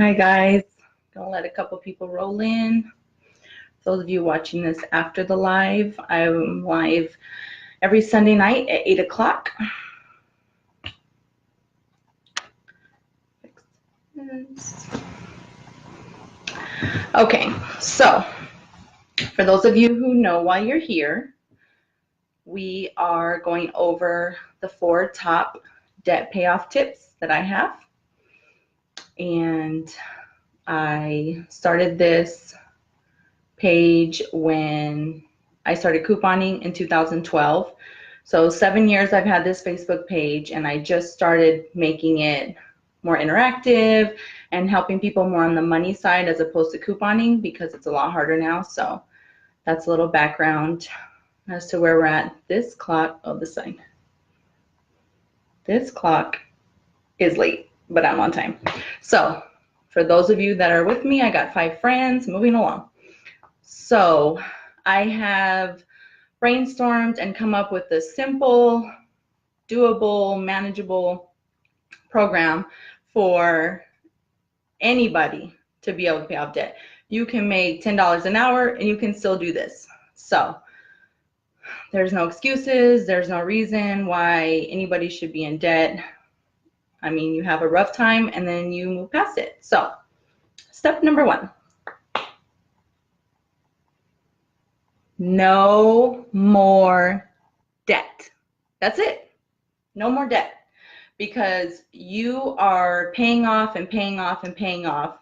Hi guys, gonna let a couple people roll in. Those of you watching this after the live, I'm live every Sunday night at 8 o'clock. Okay, so for those of you who know why you're here, we are going over the 4 top debt payoff tips that I have. And I started this page when I started couponing in 2012. So 7 years I've had this Facebook page, and I just started making it more interactive and helping people more on the money side as opposed to couponing because it's a lot harder now. So that's a little background as to where we're at. This clock, this clock is late, but I'm on time. So for those of you that are with me, I got 5 friends moving along. So I have brainstormed and come up with a simple, doable, manageable program for anybody to be able to pay off debt. You can make $10 an hour and you can still do this. So there's no excuses. There's no reason why anybody should be in debt. I mean, you have a rough time and then you move past it. So step number 1. No more debt. That's it. No more debt. Because you are paying off and paying off and paying off.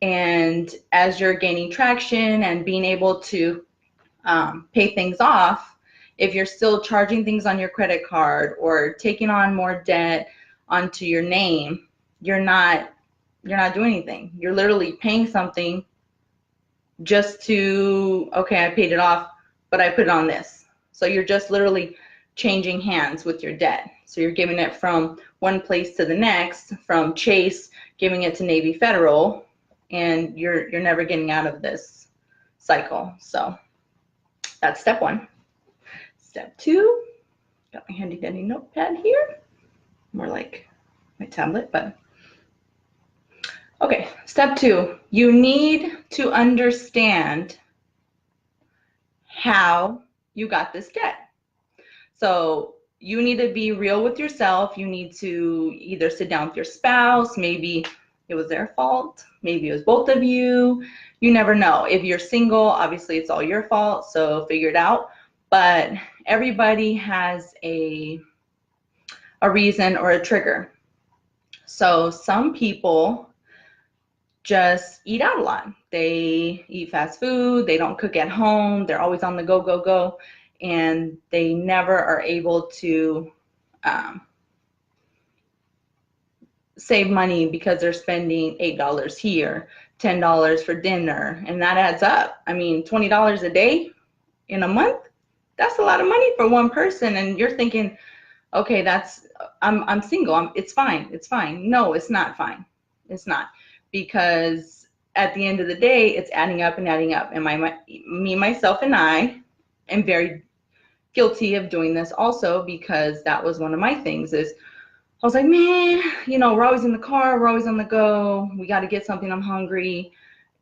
And as you're gaining traction and being able to pay things off, if you're still charging things on your credit card or taking on more debt onto your name, you're not doing anything. You're literally paying something just to, okay, I paid it off, but I put it on this. So you're just literally changing hands with your debt. So you're giving it from one place to the next, from Chase giving it to Navy Federal, and you're never getting out of this cycle. So that's step 1. Step 2, got my handy dandy notepad here, more like my tablet, but okay. Step 2, you need to understand how you got this debt. So you need to be real with yourself. You need to either sit down with your spouse. Maybe it was their fault. Maybe it was both of you. You never know. If you're single, obviously it's all your fault, so figure it out. But everybody has a reason or a trigger. So some people just eat out a lot. They eat fast food. They don't cook at home. They're always on the go, go, go. And they never are able to save money because they're spending $8 here, $10 for dinner, and that adds up. I mean, $20 a day in a month, that's a lot of money for one person. And you're thinking, okay, I'm single, it's fine, it's fine. No, it's not fine. It's not, because at the end of the day, it's adding up and adding up. And me, myself, and I am very guilty of doing this also, because that was one of my things. Is I was like, man, we're always in the car, we're always on the go, we got to get something, I'm hungry.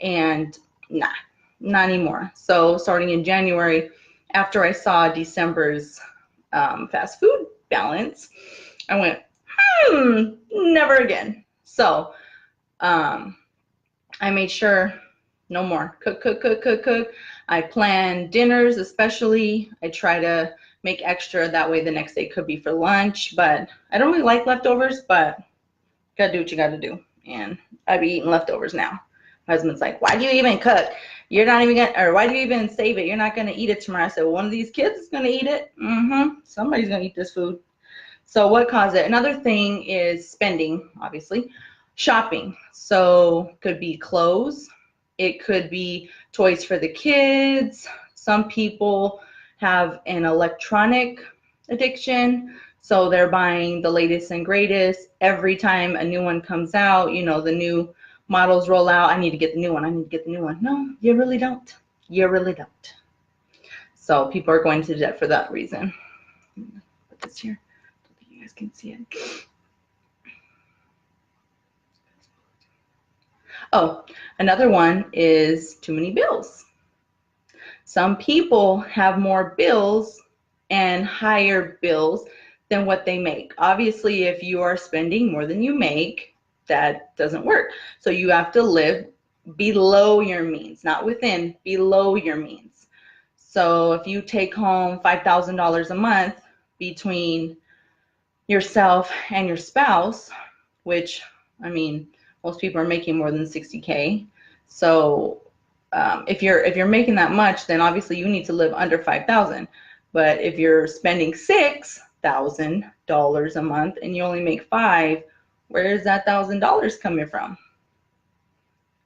And not anymore. So starting in January, after I saw December's fast food balance, I went, never again. So I made sure no more. Cook. I plan dinners, especially. I try to make extra. That way the next day could be for lunch. But I don't really like leftovers, but you gotta do what you gotta do. And I be eating leftovers now. My husband's like, why do you even cook? You're not even gonna, or why do you even save it? You're not gonna eat it tomorrow. I said, well, one of these kids is gonna eat it. Somebody's gonna eat this food. So what caused it? Another thing is spending, obviously. Shopping. So could be clothes. It could be toys for the kids. Some people have an electronic addiction. So they're buying the latest and greatest. Every time a new one comes out, the new models roll out, I need to get the new one. I need to get the new one. No, you really don't. You really don't. So people are going to debt for that reason. Put this here. I don't think you guys can see it. Oh, another one is too many bills. Some people have more bills and higher bills than what they make. Obviously, if you are spending more than you make, that doesn't work. So you have to live below your means, not within, below your means. So if you take home $5,000 a month between yourself and your spouse, which, I mean, most people are making more than 60K. So if you're making that much, then obviously you need to live under 5,000. But if you're spending $6,000 a month and you only make 5, where is that $1,000 coming from?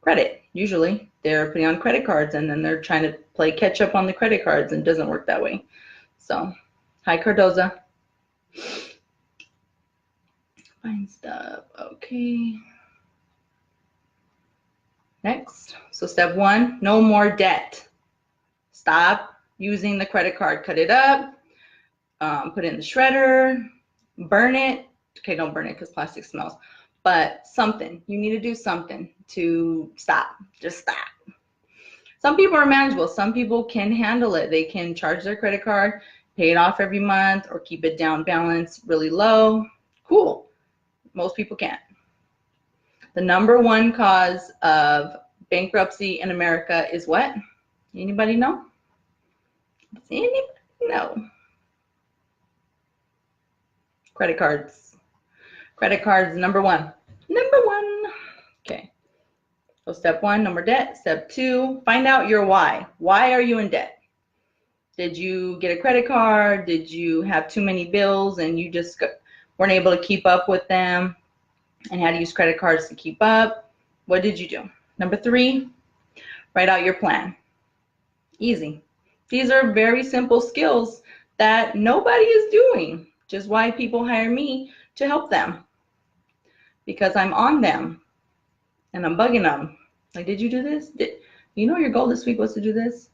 Credit. Usually they're putting on credit cards and then they're trying to play catch up on the credit cards, and it doesn't work that way. So, hi Cardoza. Find stuff. Okay. Next. So step 1, no more debt. Stop using the credit card. Cut it up. Put it in the shredder. Burn it. Okay, don't burn it because plastic smells. But something. You need to do something to stop. Just stop. Some people are manageable. Some people can handle it. They can charge their credit card, pay it off every month, or keep it down balance really low. Cool. Most people can't. The number 1 cause of bankruptcy in America is what? Anybody know? Does anybody know? Credit cards. Credit cards, number 1. Number 1. Okay. So step 1, no more debt. Step 2, find out your why. Why are you in debt? Did you get a credit card? Did you have too many bills and you just weren't able to keep up with them and had to use credit cards to keep up? What did you do? Number 3, write out your plan. Easy. These are very simple skills that nobody is doing, which is why people hire me to help them, because I'm on them and I'm bugging them. Like, did you do this? You know your goal this week was to do this?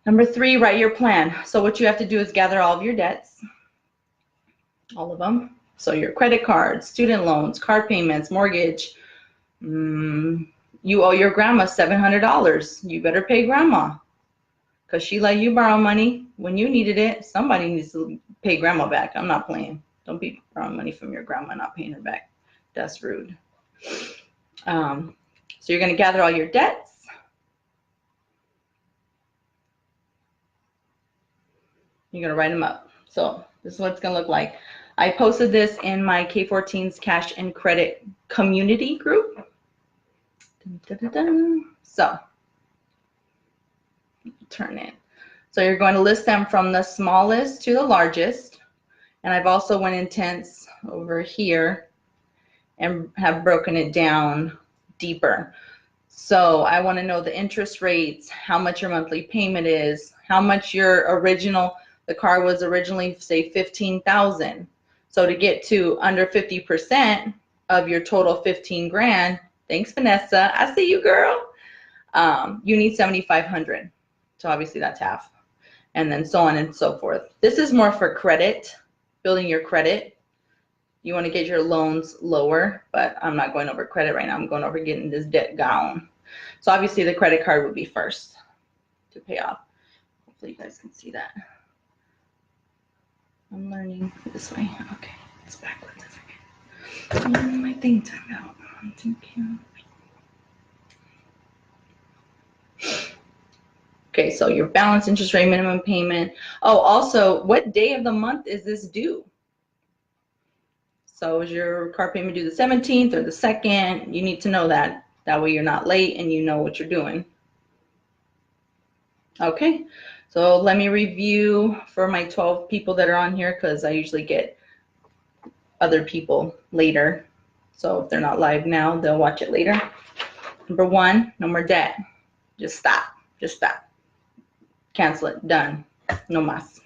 Number 3, write your plan. So what you have to do is gather all of your debts, all of them. So your credit cards, student loans, car payments, mortgage. You owe your grandma $700. You better pay grandma because she let you borrow money when you needed it. Somebody needs to pay grandma back. I'm not playing. Don't be borrowing money from your grandma and not paying her back. That's rude. So you're going to gather all your debts. You're going to write them up. So this is what it's going to look like. I posted this in my K14's Cash and Credit community group. So turn it. So you're going to list them from the smallest to the largest. And I've also went intense over here and have broken it down deeper. So I want to know the interest rates, how much your monthly payment is, how much your the car was originally, say, $15,000. So to get to under 50% of your total 15 grand, thanks Vanessa, I see you girl, you need 7,500. So obviously that's half. And then so on and so forth. This is more for credit, building your credit. You want to get your loans lower, but I'm not going over credit right now. I'm going over getting this debt down. So obviously the credit card would be first to pay off. Hopefully you guys can see that. I'm learning this way. Okay, it's backwards. My thing timed out. Thank you. Okay, so your balance, interest rate, minimum payment. Oh, also, what day of the month is this due? So is your car payment due the 17th or the 2nd? You need to know that. That way you're not late and you know what you're doing. Okay, so let me review for my 12 people that are on here, because I usually get other people later. So if they're not live now, they'll watch it later. Number 1, no more debt. Just stop. Just stop. Cancel it. Done. No mas.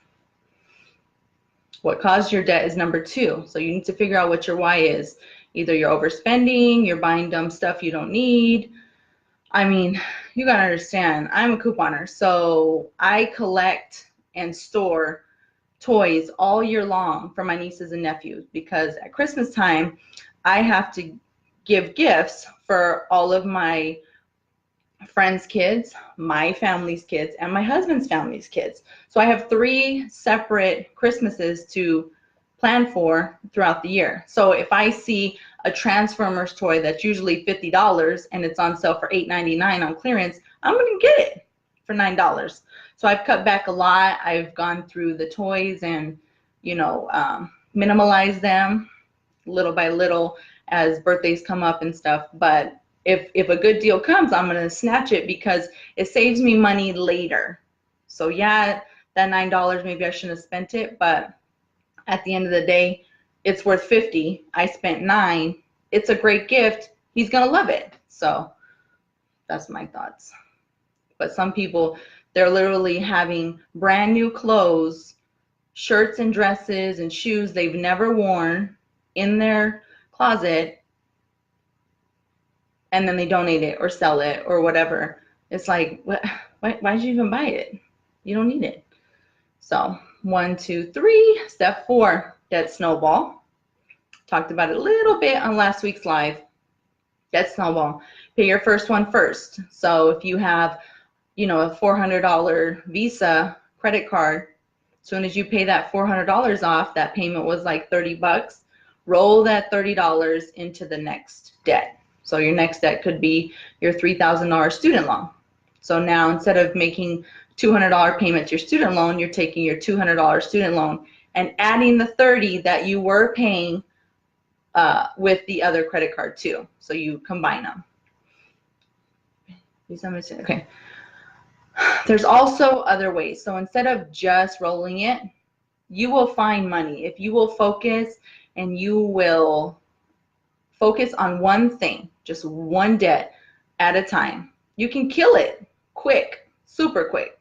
What caused your debt is number 2. So you need to figure out what your why is. Either you're overspending, you're buying dumb stuff you don't need. I mean, you gotta understand, I'm a couponer, so I collect and store toys all year long for my nieces and nephews, because at Christmas time, I have to give gifts for all of my friends' kids, my family's kids, and my husband's family's kids. So I have 3 separate Christmases to plan for throughout the year. So if I see a Transformers toy that's usually $50 and it's on sale for $8.99 on clearance, I'm going to get it for $9. So I've cut back a lot. I've gone through the toys and, you know, minimalized them little by little as birthdays come up and stuff. But if a good deal comes, I'm going to snatch it because it saves me money later. So yeah, that $9, maybe I shouldn't have spent it, but at the end of the day, it's worth $50. I spent $9. It's a great gift. He's going to love it. So that's my thoughts. But some people, they're literally having brand new clothes, shirts and dresses and shoes they've never worn in their closet, and then they donate it or sell it or whatever. It's like, why did you even buy it? You don't need it. So 1, 2, 3. Step 4, debt snowball. Talked about it a little bit on last week's live. Debt snowball. Pay your first one first. So if you have, you know, a $400 Visa credit card, as soon as you pay that $400 off, that payment was like $30. Roll that $30 into the next debt. So your next debt could be your $3,000 student loan. So now instead of making $200 payment to your student loan, you're taking your $200 student loan and adding the $30 that you were paying with the other credit card too. So you combine them. Okay. There's also other ways. So instead of just rolling it, you will find money. If you will focus and you will focus on one thing, just one debt at a time, you can kill it quick, super quick.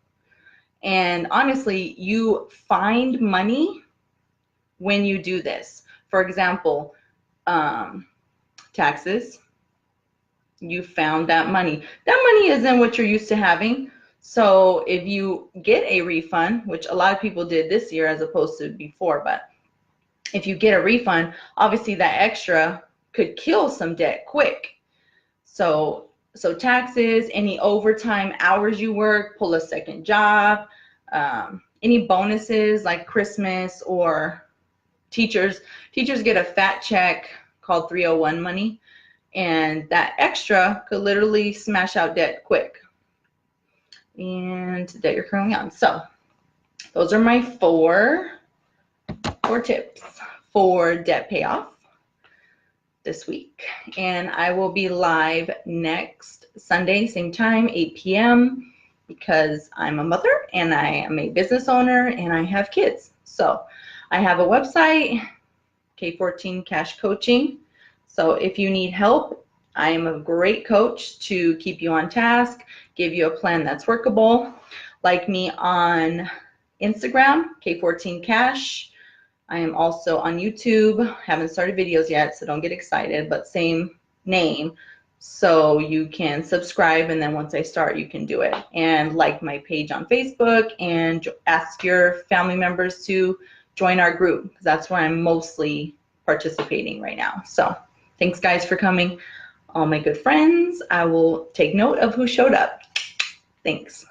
And honestly, you find money when you do this. For example, taxes. You found that money. That money isn't what you're used to having. So if you get a refund, which a lot of people did this year as opposed to before, but if you get a refund, obviously that extra could kill some debt quick. So taxes, any overtime hours you work, pull a second job, any bonuses like Christmas, or teachers get a fat check called 301 money, and that extra could literally smash out debt quick. And that you're currently on. So those are my four tips for debt payoff this week. And I will be live next Sunday, same time, 8 p.m. because I'm a mother and I am a business owner and I have kids. So I have a website, K14 Cash Coaching. So if you need help, I am a great coach to keep you on task, give you a plan that's workable. Like me on Instagram, K14 Cash. I am also on YouTube. Haven't started videos yet, so don't get excited, but same name. So you can subscribe, and then once I start, you can do it. And like my page on Facebook, and ask your family members to join our group, because that's where I'm mostly participating right now. So thanks, guys, for coming. All my good friends, I will take note of who showed up. Thanks.